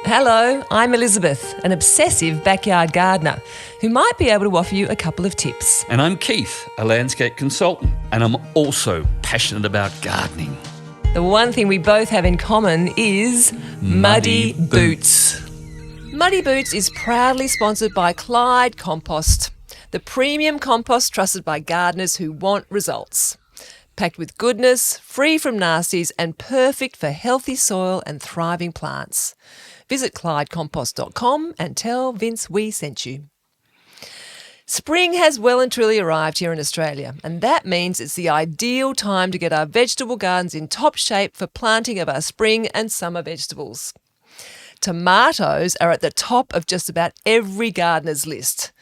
Hello, I'm Elizabeth, an obsessive backyard gardener who might be able to offer you a couple of tips. And I'm Keith, a landscape consultant, and I'm also passionate about gardening. The one thing we both have in common is muddy boots. Muddy Boots is proudly sponsored by Clyde Compost, the premium compost trusted by gardeners who want results. Packed with goodness, free from nasties, and perfect for healthy soil and thriving plants. Visit ClydeCompost.com and tell Vince we sent you. Spring has well and truly arrived here in Australia, and that means it's the ideal time to get our vegetable gardens in top shape for planting of our spring and summer vegetables. Tomatoes are at the top of just about every gardener's list.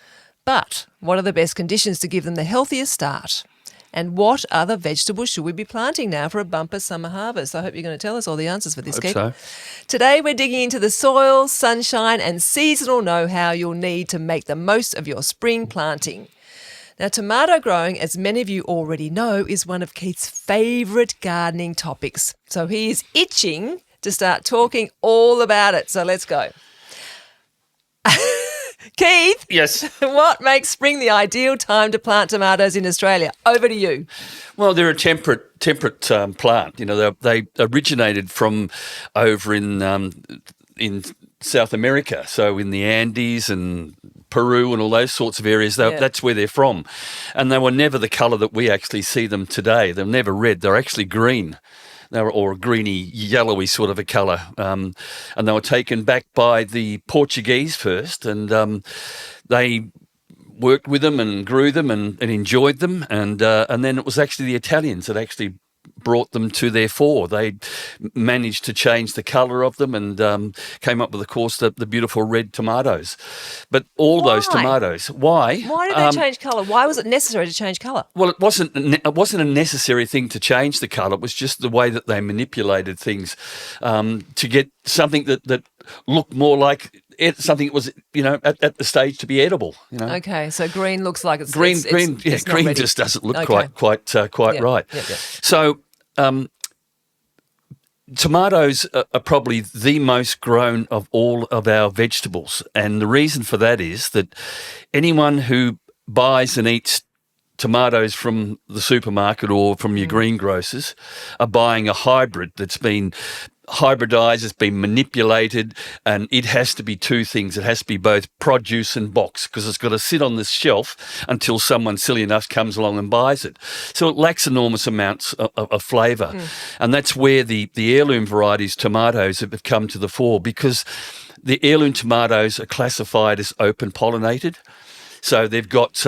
But what are the best conditions to give them the healthiest start? And what other vegetables should we be planting now for a bumper summer harvest? I hope you're going to tell us all the answers for this, Keith. So. Today we're digging into the soil, sunshine and seasonal know-how you'll need to make the most of your spring planting. Now, tomato growing, as many of you already know, is one of Keith's favourite gardening topics. So he is itching to start talking all about it. So let's go. Keith? Yes. What makes spring the ideal time to plant tomatoes in Australia? Over to you. Well, they're a temperate plant. You know, they originated from over in South America, so in the Andes and Peru and all those sorts of areas. That's where they're from. And they were never the colour that we actually see them today. They're never red. They're actually green. They were or a greeny, yellowy sort of a colour, and they were taken back by the Portuguese first, and they worked with them and grew them and enjoyed them, and then it was actually the Italians that actually brought them to their fore. They managed to change the colour of them and came up with, of course, the beautiful red tomatoes. But all those tomatoes, why? Why did they change colour? Why was it necessary to change colour? Well, it wasn't a necessary thing to change the colour. It was just the way that they manipulated things to get something that looked more like something that was, at the stage to be edible. Okay, so green looks like it's green. It's not Green ready. just doesn't look Okay. quite right. Yeah. So. Tomatoes are probably the most grown of all of our vegetables, and the reason for that is that anyone who buys and eats tomatoes from the supermarket or from your greengrocers are buying a hybrid that's been hybridized, it's been manipulated, and it has to be two things. It has to be both produce and box, because it's got to sit on this shelf until someone silly enough comes along and buys it. So it lacks enormous amounts of flavour. And that's where the heirloom varieties tomatoes have come to the fore, because the heirloom tomatoes are classified as open pollinated. So they've got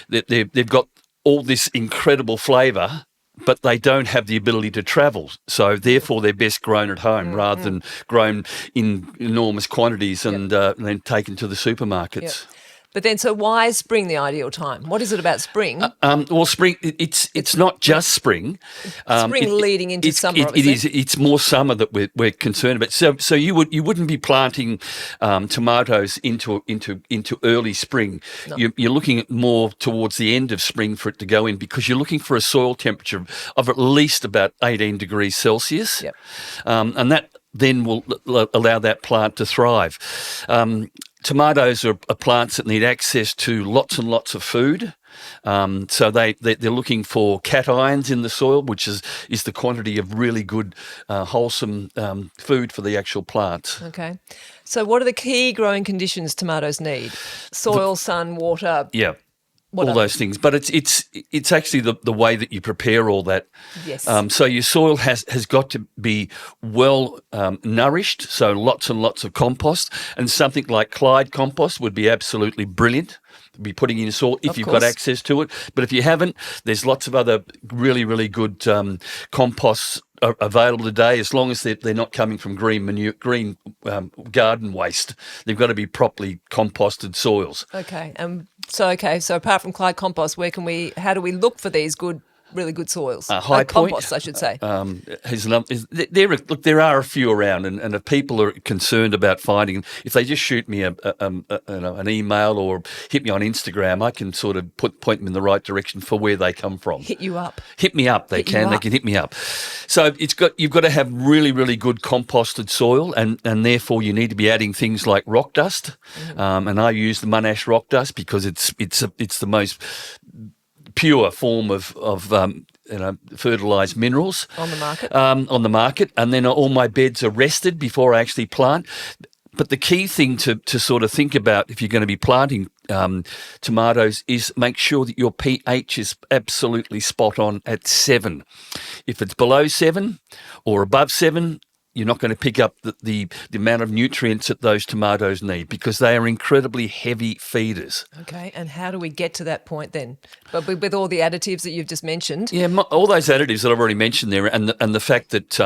they've got all this incredible flavour, but they don't have the ability to travel. So therefore they're best grown at home rather than grown in enormous quantities and then taken to the supermarkets. Yep. But then, so why is spring the ideal time? What is it about spring? Well, spring, it's not just spring. Spring leading into summer, obviously. It's more summer that we're concerned about. So you wouldn't be planting tomatoes into early spring. No. You're looking at more towards the end of spring for it to go in, because you're looking for a soil temperature of at least about 18 degrees Celsius. Yep. And that then will allow that plant to thrive. Tomatoes are plants that need access to lots and lots of food. So they're looking for cations in the soil, which is the quantity of really good, wholesome food for the actual plant. Okay. So what are the key growing conditions tomatoes need? Soil, sun, water? Yeah. All those things, but it's actually the way that you prepare all that. Yes. So your soil has got to be well nourished, so lots and lots of compost, and something like Clyde compost would be absolutely brilliant to be putting in your soil if you've got access to it. But if you haven't, there's lots of other really, really good composts are available today, as long as they're not coming from green manure, green garden waste. They've got to be properly composted soils. Okay. So apart from Clyde compost, how do we look for these good really good soils. High Point, compost, I should say. There are a few around, and if people are concerned about finding, if they just shoot me an email or hit me on Instagram, I can sort of point them in the right direction for where they come from. Hit you up. Hit me up. They can hit me up. So you've got to have really, really good composted soil, and therefore you need to be adding things like rock dust. And I use the Monash rock dust because it's the most pure form of fertilised minerals On the market. And then all my beds are rested before I actually plant. But the key thing to sort of think about if you're going to be planting tomatoes is make sure that your pH is absolutely spot on at 7. If it's below 7 or above 7, you're not going to pick up the amount of nutrients that those tomatoes need because they are incredibly heavy feeders. Okay, and how do we get to that point then? But with all the additives that you've just mentioned? Yeah, all those additives that I've already mentioned there, and the fact that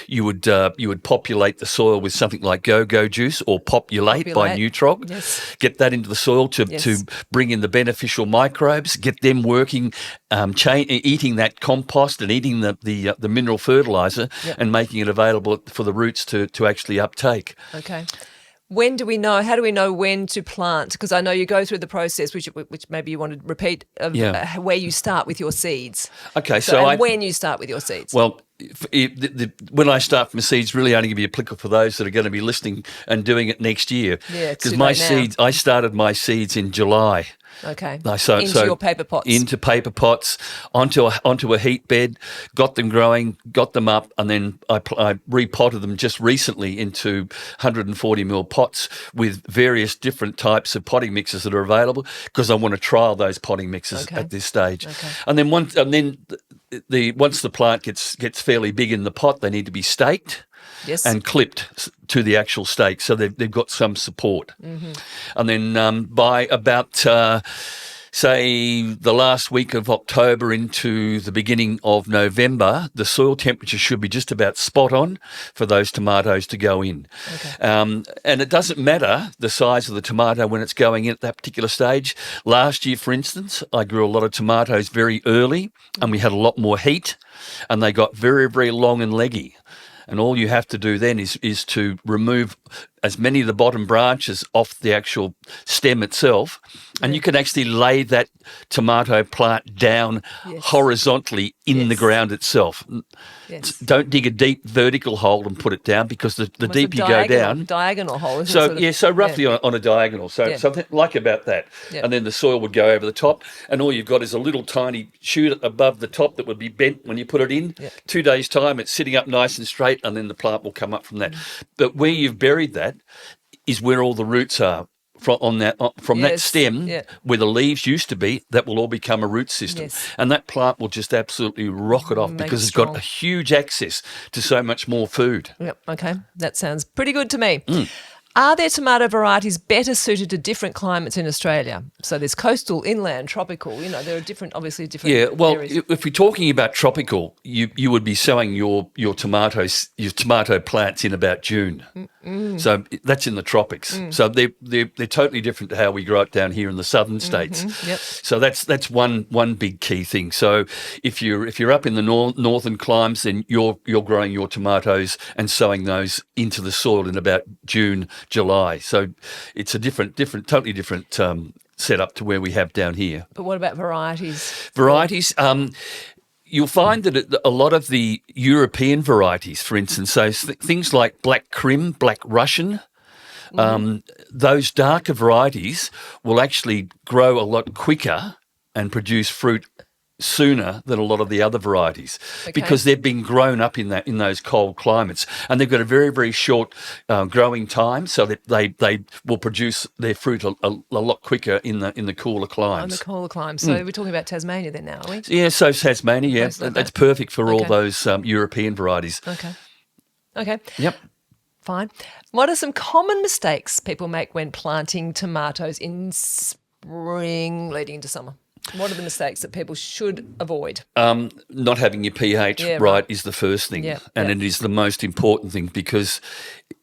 you would populate the soil with something like go-go juice or populate by Nutrog, get that into the soil to bring in the beneficial microbes, get them working, eating that compost and eating the mineral fertiliser and making it available for the roots to actually uptake. Okay. When do we know? How do we know when to plant? Because I know you go through the process, which maybe you want to repeat, of where you start with your seeds. Okay, when you start with your seeds. Well, when I start from seeds, really only going to be applicable for those that are going to be listening and doing it next year. Yeah, because my seeds, I started my seeds in July. Okay. Into your paper pots. Into paper pots, onto a heat bed, got them growing, got them up, and then I repotted them just recently into 140 ml pots with various different types of potting mixes that are available because I want to trial those potting mixes at this stage. Okay. And then once the plant gets fairly big in the pot, they need to be staked. Yes. And clipped to the actual stake, so they've got some support. And then by about, say, the last week of October into the beginning of November, the soil temperature should be just about spot on for those tomatoes to go in. Okay. And it doesn't matter the size of the tomato when it's going in at that particular stage. Last year, for instance, I grew a lot of tomatoes very early, and we had a lot more heat, and they got very, very long and leggy. And all you have to do then is to remove as many of the bottom branches off the actual stem itself, and you can actually lay that tomato plant down horizontally in the ground itself. Yes. Don't dig a deep vertical hole and put it down because the deeper you go down... Diagonal hole, isn't it? So roughly on a diagonal. Something like about that. Yeah. And then the soil would go over the top, and all you've got is a little tiny shoot above the top that would be bent when you put it in. Yeah. 2 days' time, it's sitting up nice and straight, and then the plant will come up from that. But where you've buried that is where all the roots are from that stem where the leaves used to be. That will all become a root system, and that plant will just absolutely rocket off because it's got a huge access to so much more food. Yep. Okay, that sounds pretty good to me. Are there tomato varieties better suited to different climates in Australia? So there's coastal, inland, tropical. There are obviously different. Yeah, well, areas. if we're talking about tropical, you would be sowing your tomato plants in about June. So that's in the tropics. So they're totally different to how we grow it down here in the southern states. Yep. So that's one big key thing. So if you're up in the northern climes, then you're growing your tomatoes and sowing those into the soil in about June, July. So it's a totally different setup to where we have down here. But what about varieties? Varieties, you'll find that a lot of the European varieties, for instance, so things like Black Krim, Black Russian, those darker varieties will actually grow a lot quicker and produce fruit sooner than a lot of the other varieties because they've been grown up in those cold climates, and they've got a very, very short growing time, so that they will produce their fruit a lot quicker in the cooler climes. On the cooler climes. So we're talking about Tasmania then now, are we? Yeah, so Tasmania, that's perfect for all those European varieties. Okay. Yep. Fine. What are some common mistakes people make when planting tomatoes in spring leading into summer? What are the mistakes that people should avoid? Not having your pH right is the first thing, and it is the most important thing, because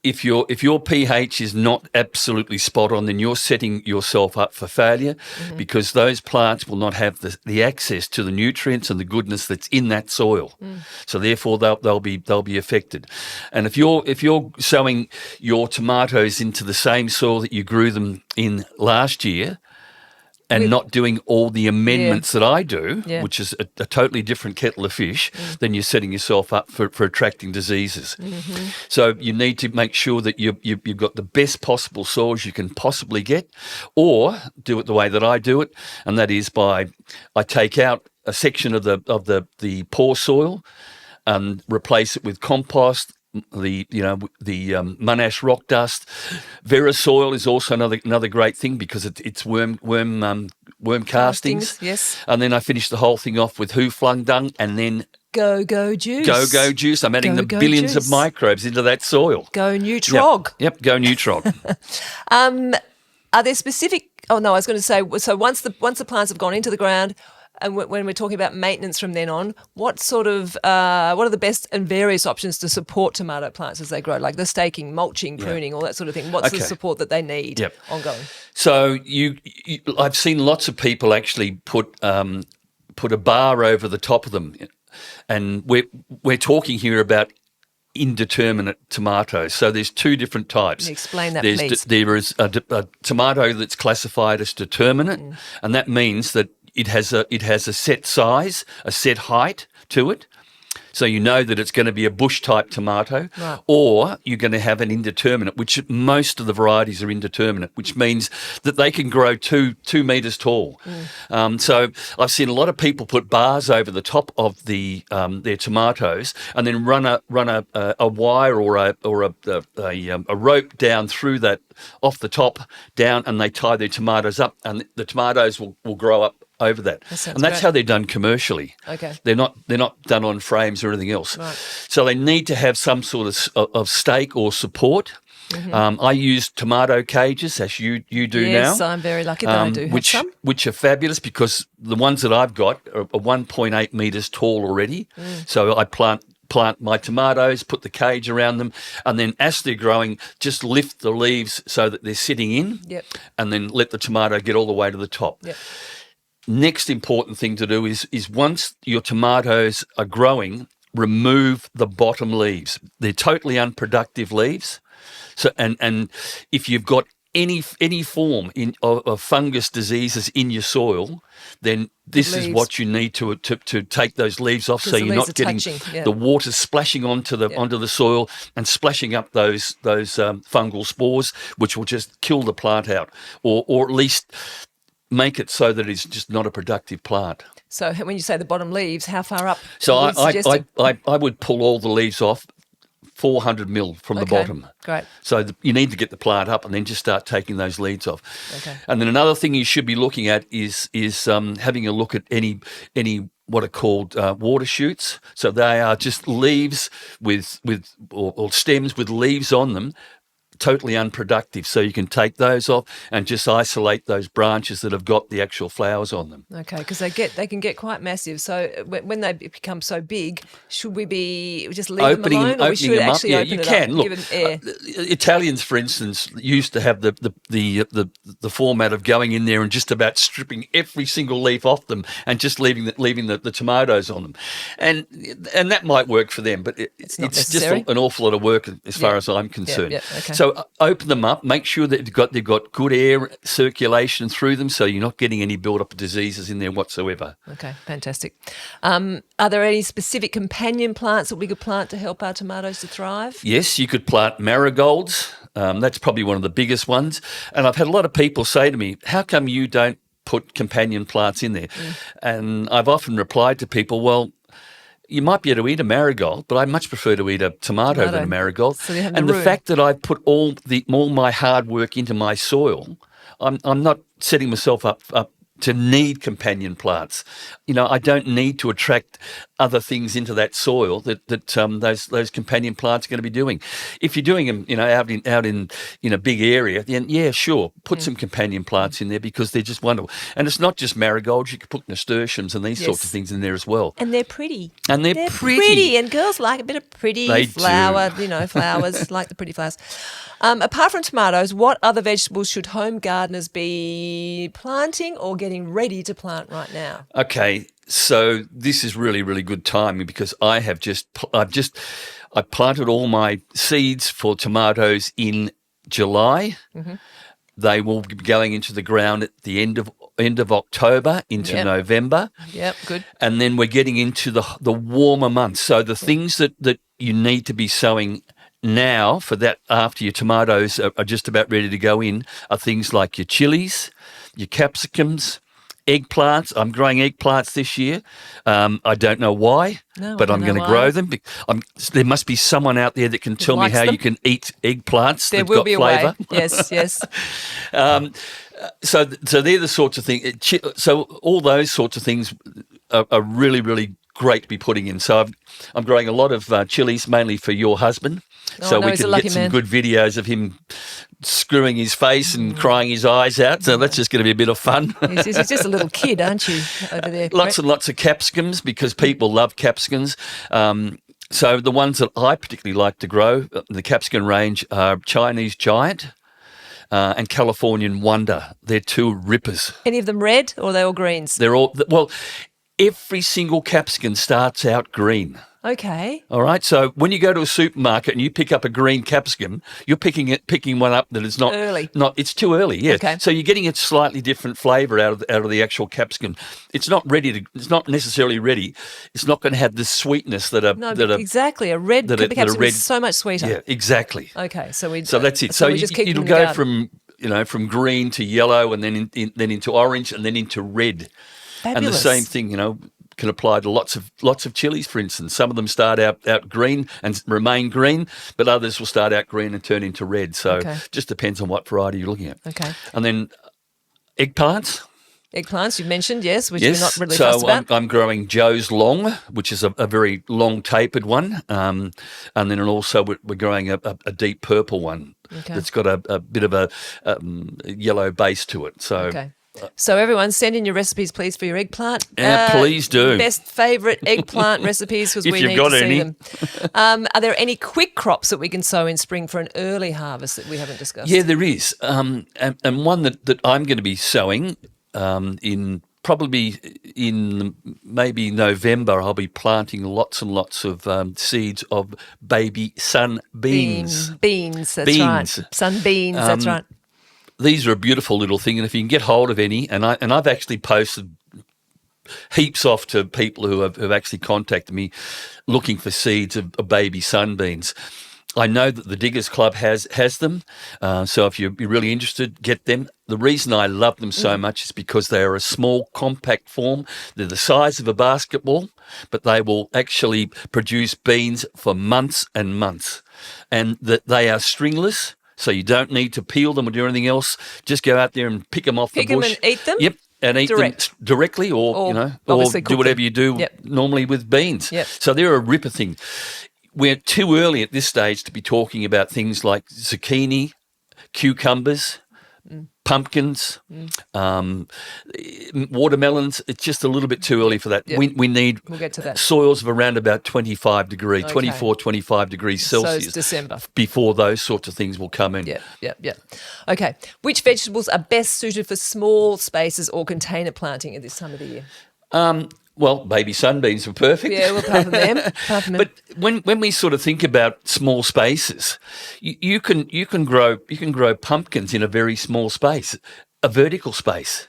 if your pH is not absolutely spot on, then you're setting yourself up for failure, because those plants will not have the access to the nutrients and the goodness that's in that soil. So therefore they'll be affected. And if you're sowing your tomatoes into the same soil that you grew them in last year, and not doing all the amendments that I do, which is a totally different kettle of fish, then you're setting yourself up for attracting diseases. So you need to make sure that you've got the best possible soils you can possibly get, or do it the way that I do it, and that is I take out a section of the poor soil and replace it with compost. The monash rock dust. Vera soil is also another great thing, because it's worm castings. Yes. And then I finish the whole thing off with flung dung, and then go juice. Go juice. I'm adding the billions of microbes into that soil. Go Nutrog. Yep. Go Nutrog. Are there specific? Oh no, I was going to say. So once the plants have gone into the ground, and when we're talking about maintenance from then on, what are the best and various options to support tomato plants as they grow, like the staking, mulching, pruning, all that sort of thing? What's the support that they need ongoing? So I've seen lots of people actually put a bar over the top of them, and we're talking here about indeterminate tomatoes. So there's two different types. Explain that, please. There is a tomato that's classified as determinate, and that means that it has a set size, a set height to it. So you know that it's going to be a bush-type tomato, or you're going to have an indeterminate, which most of the varieties are indeterminate, which means that they can grow 2 metres tall. So I've seen a lot of people put bars over the top of their tomatoes, and then run a wire or a rope down through that, off the top down, and they tie their tomatoes up, and the tomatoes will grow up over that. And that's how they're done commercially. Okay. They're not done on frames or anything else. Right. So they need to have some sort of stake or support. I use tomato cages, as you do now. Yes, I'm very lucky that I do have some. Which are fabulous, because the ones that I've got are 1.8 metres tall already. So I plant my tomatoes, put the cage around them, and then as they're growing, just lift the leaves so that they're sitting in, and then let the tomato get all the way to the top. Yep. Next important thing to do is once your tomatoes are growing, remove the bottom leaves. They're totally unproductive leaves. So and if you've got any form of fungus diseases in your soil, then this is what you need to take those leaves off, so you're not getting the water splashing onto the soil and splashing up those fungal spores, which will just kill the plant out, or at least make it so that it's just not a productive plant. So when you say the bottom leaves, how far up? So I would pull all the leaves off 400 mil from the bottom. Great. So you need to get the plant up, and then just start taking those leaves off. Okay. And then another thing you should be looking at is having a look at any what are called water shoots. So they are just leaves or stems with leaves on them, totally unproductive. So you can take those off and just isolate those branches that have got the actual flowers on them. Okay, because they can get quite massive. So when they become so big, should we be just leave them alone, or we should actually open it up? Look, give them air? Italians, for instance, used to have the format of going in there and just about stripping every single leaf off them and just leaving the tomatoes on them, and that might work for them, but it's just an awful lot of work as far as I'm concerned. Okay. So open them up, make sure that they've got good air circulation through them, so you're not getting any build-up of diseases in there whatsoever. Okay, fantastic. Are there any specific companion plants that we could plant to help our tomatoes to thrive? Yes, you could plant marigolds. That's probably one of the biggest ones. And I've had a lot of people say to me, how come you don't put companion plants in there? And I've often replied to people, well, you might be able to eat a marigold, but I much prefer to eat a tomato than a marigold. So they have and the fact that I put all my hard work into my soil, I'm not setting myself up to need companion plants. I don't need to attract other things into that soil that those companion plants are going to be doing. If you're doing them, out in a big area, then yeah, sure, put some companion plants in there because they're just wonderful. And it's not just marigolds; you can put nasturtiums and these sorts of things in there as well. And they're pretty. And they're pretty. And girls like a bit of pretty They flower. do. Flowers like the pretty flowers. Apart from tomatoes, what other vegetables should home gardeners be planting or getting ready to plant right now? Okay, so this is really, really good timing because I planted all my seeds for tomatoes in July. Mm-hmm. They will be going into the ground at the end of October into November. Yep, good. And then we're getting into the warmer months. So the things that you need to be sowing now for that after your tomatoes are just about ready to go in are things like your chilies, your capsicums, eggplants. I'm growing eggplants this year. I don't know why, but I'm going to grow them. There must be someone out there that can tell me how you can eat eggplants that got flavour. Yes. So they're the sorts of things. So all those sorts of things are really, really great to be putting in. So I'm growing a lot of chilies, mainly for your husband. So we can get some good videos of him screwing his face and crying his eyes out. So that's just going to be a bit of fun. He's just a little kid, aren't you, over there? Lots and lots of capsicums because people love capsicums. So the ones that I particularly like to grow, the capsicum range, are Chinese Giant and Californian Wonder. They're two rippers. Any of them red or are they all greens? They're all, well, every single capsicum starts out green. Okay. All right. So when you go to a supermarket and you pick up a green capsicum, you're picking one up that is not early. It's too early. Yeah. Okay. So you're getting a slightly different flavour out of the actual capsicum. It's not necessarily ready. It's not going to have the sweetness exactly. A red capsicum is so much sweeter. Yeah. Exactly. Okay. So that's it. So it'll go from green to yellow and then into orange and then into red. Fabulous. And the same thing, can apply to lots of chilies, for instance. Some of them start out green and remain green, but others will start out green and turn into red. So it just depends on what variety you're looking at. Okay. And then eggplants. Eggplants, you mentioned, yes, which we're not really fussed about. I'm growing Joe's Long, which is a very long tapered one. And then also we're growing a deep purple one that's got a bit of a yellow base to it. So. Okay. So everyone, send in your recipes, please, for your eggplant. Yeah, please do. Best favourite eggplant recipes because we need to see them. Are there any quick crops that we can sow in spring for an early harvest that we haven't discussed? Yeah, there is. And one that I'm going to be sowing in maybe November, I'll be planting lots and lots of seeds of baby sun beans. Beans, that's right. Sun beans, that's right. These are a beautiful little thing, and if you can get hold of any, and I've actually posted heaps off to people who have actually contacted me looking for seeds of baby sunbeans. I know that the Diggers Club has them, so if you're really interested, get them. The reason I love them so much is because they are a small, compact form. They're the size of a basketball, but they will actually produce beans for months and months, and that they are stringless. So you don't need to peel them or do anything else. Just go out there and pick them off the bush. Pick them and eat them? Yep, and eat them directly or do whatever you do normally with beans. Yep. So they're a ripper thing. We're too early at this stage to be talking about things like zucchini, cucumbers, pumpkins, watermelons. It's just a little bit too early for that. Yep. We need we'll get to that. soils of around about 25 degrees, 24, 25 degrees Celsius. So it's December. Before those sorts of things will come in. Yeah. Okay. Which vegetables are best suited for small spaces or container planting at this time of the year? Well, baby sunbeams are perfect. Yeah, well, apart from them. But when we sort of think about small spaces, you can grow pumpkins in a very small space, a vertical space.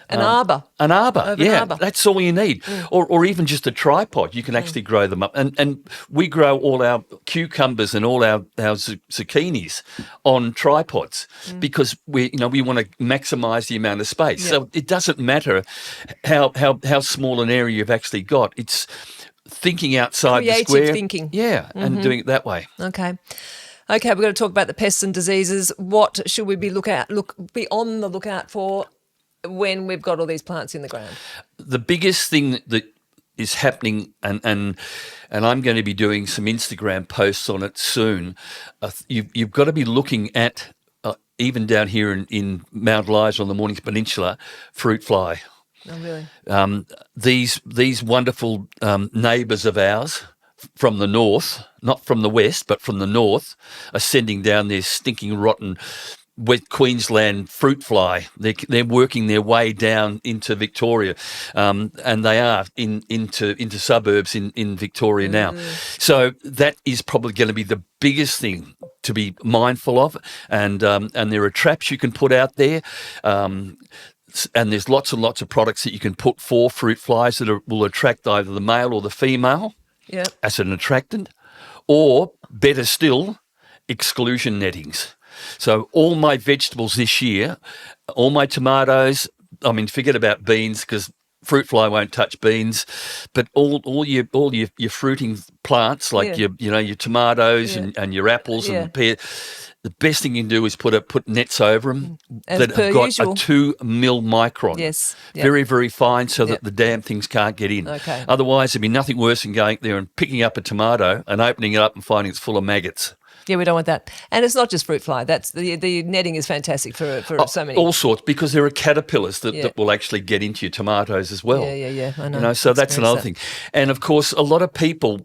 An arbor. An arbor, An arbor. That's all you need. Or even just a tripod. You can actually grow them up. And we grow all our cucumbers and all our zucchinis on tripods because we want to maximise the amount of space. So it doesn't matter how small an area you've actually got. It's thinking outside the square. Creative thinking. Yeah, and doing it that way. Okay, we've got to talk about the pests and diseases. What should we be on the lookout for when we've got all these plants in the ground? The biggest thing that is happening, and I'm going to be doing some Instagram posts on it soon. You've got to be looking at even down here in Mount Eliza on the Mornington Peninsula, fruit fly. Oh, really? These wonderful neighbours of ours from the north, not from the west, but from the north, are sending down their stinking, rotten, wet Queensland fruit fly. They're working their way down into Victoria, and they are into suburbs in Victoria now. So that is probably going to be the biggest thing to be mindful of, and there are traps you can put out there. And there's lots and lots of products that you can put for fruit flies that will attract either the male or the female as an attractant, or better still, exclusion nettings. So all my vegetables this year, all my tomatoes, I mean, forget about beans because fruit fly won't touch beans, but all your fruiting plants like your tomatoes and your apples and pears. The best thing you can do is put nets over them that have got a 2 mil micron. Yes. Yep. Very, very fine so that the damn things can't get in. Okay. Otherwise, there'd be nothing worse than going there and picking up a tomato and opening it up and finding it's full of maggots. Yeah, we don't want that. And it's not just fruit fly. That's the netting is fantastic for so many. All sorts, because there are caterpillars that will actually get into your tomatoes as well. Yeah. I know. So that's another thing. And of course, a lot of people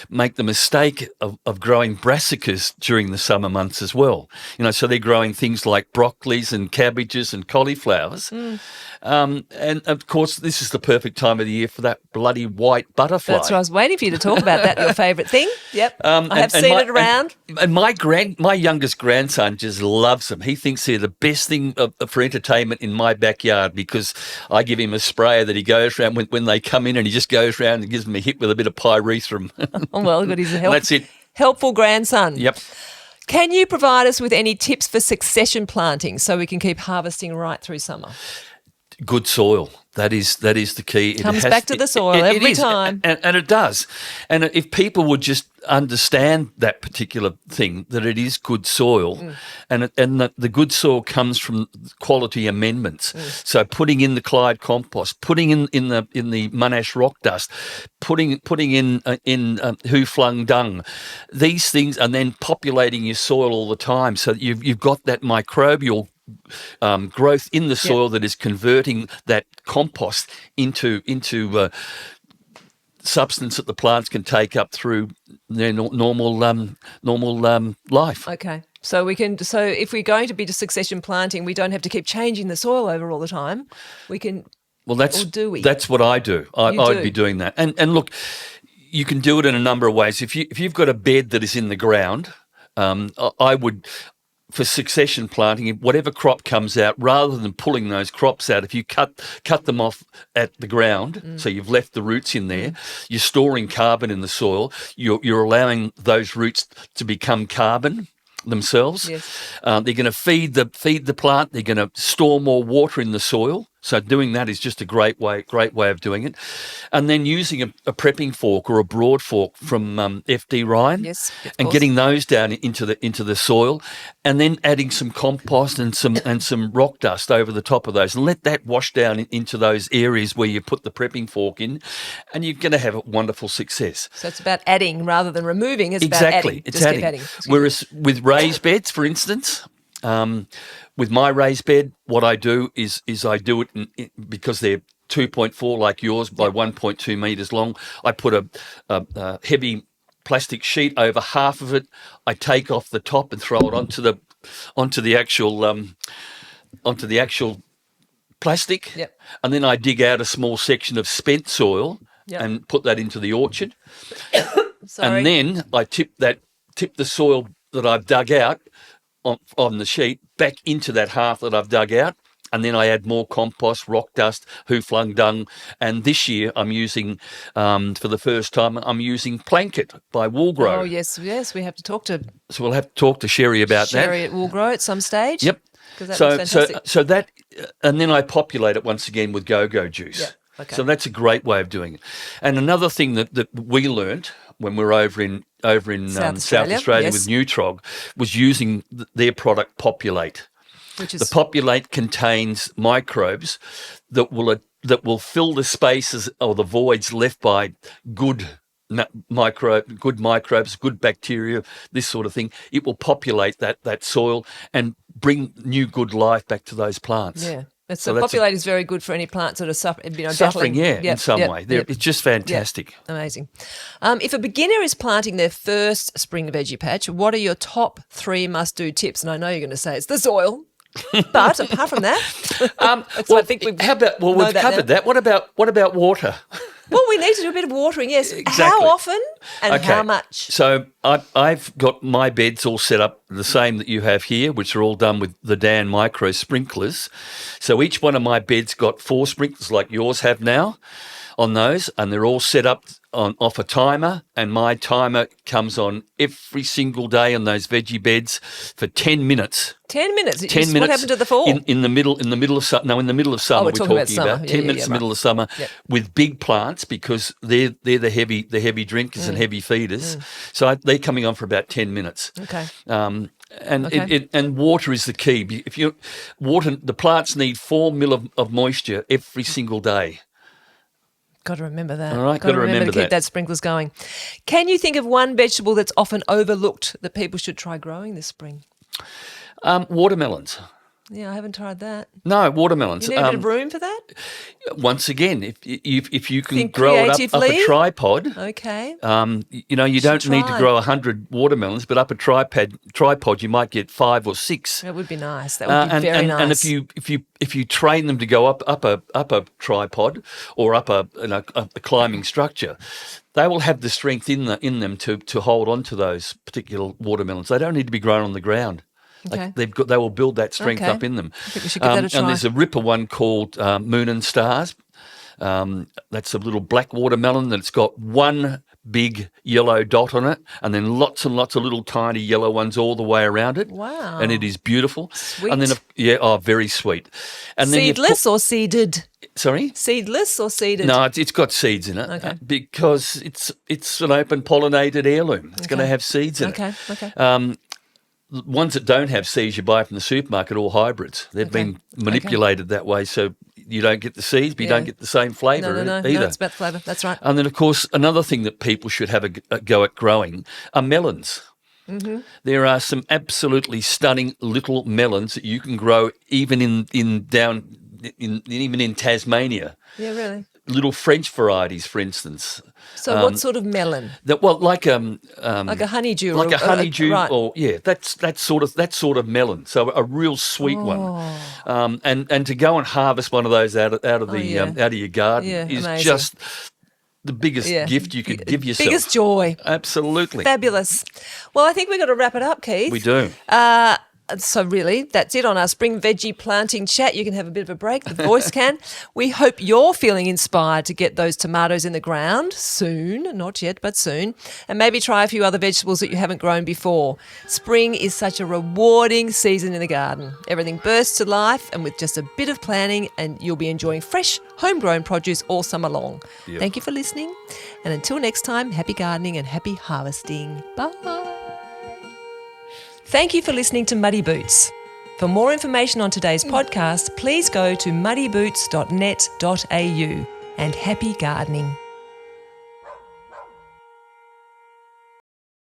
make the mistake of growing brassicas during the summer months as well. So they're growing things like broccolis and cabbages and cauliflowers. And of course, this is the perfect time of the year for that bloody white butterfly. That's what I was waiting for you to talk about. That your favourite thing? Yep. I have seen it around. And my youngest grandson just loves them. He thinks they're the best thing for entertainment in my backyard because I give him a sprayer that he goes around when they come in, and he just goes around and gives them a hit with a bit of pyrethrum. Oh, well, good. He's a that's it. Helpful grandson. Yep. Can you provide us with any tips for succession planting so we can keep harvesting right through summer? Good soil. That is the key. Comes back to the soil every time. And it does. And if people would just understand that particular thing, that it is good soil, and the good soil comes from quality amendments. So putting in the Clyde compost, putting in the Monash rock dust, putting in who flung dung, these things, and then populating your soil all the time so that you've got that microbial growth in the soil that is converting that compost into substance that the plants can take up through their normal life. Okay. So if we're going to be to succession planting, we don't have to keep changing the soil over all the time. We can. Well, or do we? That's what I do. I'd be doing that. And look, you can do it in a number of ways. If you've got a bed that is in the ground, I would. For succession planting, whatever crop comes out, rather than pulling those crops out, if you cut them off at the ground, so you've left the roots in there, you're storing carbon in the soil, you're allowing those roots to become carbon themselves. Yes. They're going to feed the plant. They're going to store more water in the soil. So doing that is just a great way of doing it. And then using a prepping fork or a broad fork from FD Ryan, and getting those down into the soil, and then adding some compost and some rock dust over the top of those, and let that wash down into those areas where you put the prepping fork in, and you're going to have a wonderful success. So it's about adding rather than removing. It's exactly. About adding. It's adding. Whereas with raised beds, for instance. With my raised bed, what I do is I do it because they're 2.4 like yours by 1.2 metres long. I put a heavy plastic sheet over half of it. I take off the top and throw it onto the actual plastic. Yep. And then I dig out a small section of spent soil and put that into the orchard. And then I tip the soil that I've dug out on the sheet back into that half that I've dug out, and then I add more compost, rock dust, who flung dung, and this year I'm using, for the first time, I'm using Planket by Woolgrow. Oh yes, we have to talk to. So we'll have to talk to Sherry about that. Sherry at Woolgrow at some stage. Yep. So that, and then I populate it once again with go-go juice. Yep. Okay. So that's a great way of doing it. And another thing that we learnt when we were over in South Australia with Nutrog was using their product Populate. Which is The populate contains microbes that will fill the spaces or the voids left by good microbes, good bacteria, this sort of thing. It will populate that soil and bring new good life back to those plants. yeah. So So populate is very good for any plants that are suffering, suffering, battling. in some way. It's just fantastic. Amazing. If a beginner is planting their first spring veggie patch, what are your top 3 must-do tips? And I know you're going to say it's the soil, but apart from that, I think we've we've covered that. What about water? Well, we need to do a bit of watering, yes. Exactly. How often and how much? So I've got my beds all set up the same that you have here, which are all done with the Dan Micro sprinklers. So each one of my beds got 4 sprinklers like yours have now on those, and they're all set up off a timer, and my timer comes on every single day on those veggie beds for 10 minutes. 10 minutes? 10 minutes. What happened to the fall? In the middle of summer. No, in the middle of summer. We're talking about summer. 10 minutes in the middle of summer with big plants, because they're the heavy drinkers and heavy feeders. So they're coming on for about 10 minutes. Okay. And water is the key. If you water, the plants need 4 mil of moisture every single day. Got to remember that. All right, got to remember to keep that sprinklers going. Can you think of one vegetable that's often overlooked that people should try growing this spring? Watermelons. Yeah, I haven't tried that. No, watermelons. You need a bit of room for that? Once again, if you can Think grow it up a creatively? tripod, Okay. you don't need to try. grow 100 watermelons, but up a tripod you might get 5 or 6. That would be nice. That would be very nice. And if you train them to go up a tripod or up a climbing structure, they will have the strength in them to hold on to those particular watermelons. They don't need to be grown on the ground. Okay. They will build that strength up in them. I think we should give that a try. And there's a ripper one called Moon and Stars. That's a little black watermelon that's got one big yellow dot on it, and then lots and lots of little tiny yellow ones all the way around it. Wow. And it is beautiful. Sweet. And then, very sweet. And Seedless or seeded? Sorry? Seedless or seeded? No, it's got seeds in it. Okay. Because it's an open pollinated heirloom. It's going to have seeds in it. Okay. The ones that don't have seeds you buy from the supermarket are all hybrids. They've been manipulated that way, so you don't get the seeds, but you don't get the same flavour No, either. it's about flavour. That's right. And then, of course, another thing that people should have a go at growing are melons. Mm-hmm. There are some absolutely stunning little melons that you can grow even in Tasmania. Yeah, really. Little French varieties, for instance. So what sort of melon? Like a honeydew, like a honeydew, right. that sort of melon. So a real sweet one. And to go and harvest one of those out of your garden is amazing. Just the biggest gift you could give yourself. Biggest joy. Absolutely. Fabulous. Well, I think we've got to wrap it up, Keith. We do. So really, that's it on our spring veggie planting chat. You can have a bit of a break, the voice can. We hope you're feeling inspired to get those tomatoes in the ground soon, not yet, but soon, and maybe try a few other vegetables that you haven't grown before. Spring is such a rewarding season in the garden. Everything bursts to life, and with just a bit of planning, and you'll be enjoying fresh, homegrown produce all summer long. Yep. Thank you for listening, and until next time, happy gardening and happy harvesting. Bye. Thank you for listening to Muddy Boots. For more information on today's podcast, please go to muddyboots.net.au and happy gardening.